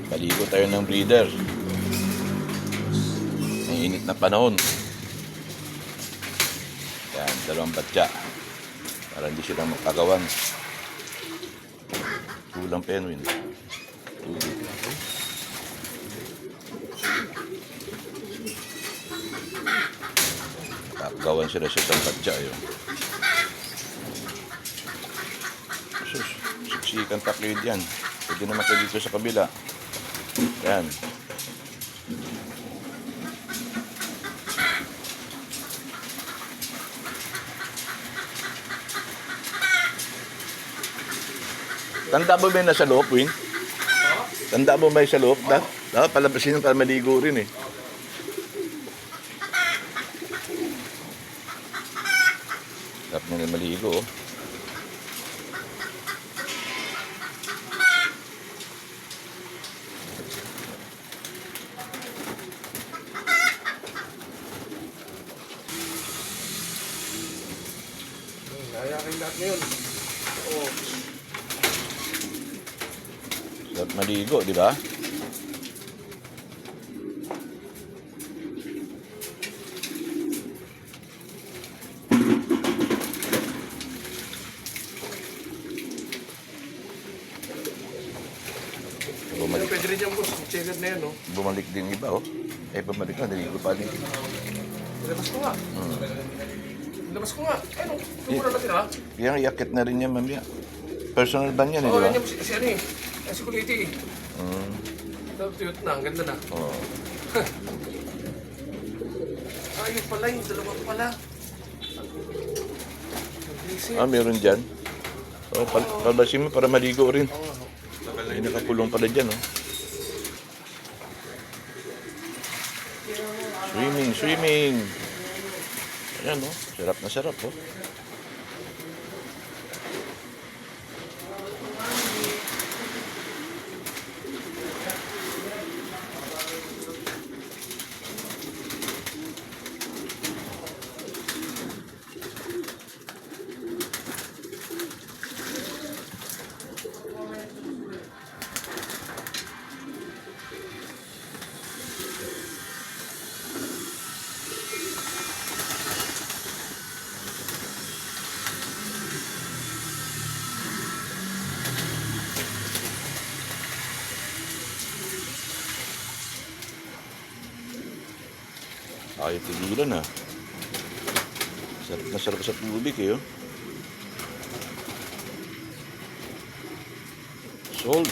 Paligo tayo ng breeder. May init na panahon. Yan, dalawang batya. Para hindi sila magkagawan. Kulang penguin. Tubig. Kakagawan sila sa isang batya. Yun. Sus, siksikan taklid yan. Pwede naman kayo dito sa kabila. Yan. Tanda mo ba yung nasa loob, Win? Tanda mo ba yung sa loob? Dapat palabasin yung para maligo rin eh. Dapat nila maligo oh. Nayakin lahat ngayon. Oo. Dapat maligo, di ba? Bumalik, Pwede rin yung boss. Checked na yan, no? bumalik din iba oh. Eh, bumalik na, naligo pa din. Labas ko nga. Labas ko nga. Ano? Ito na natin, ha? Yan, iakit na rin yan, mamaya. Personal ban yan, eh, Oo, di ba? yan yung si ano eh. Si Kuliti eh. Tuyot na, ang ganda na. Oo. Ayun pala, yung dalawa pala. Ah, meron dyan. Oh, palabasin mo para maligo rin. Oo, May nakakulong pala dyan, oh. Swimming, swimming. Ayan, oh. Sarap na sarap, oh. Ayaw tigilan, ah. Sarap na sarap sa tubig, eh, oh. Sold.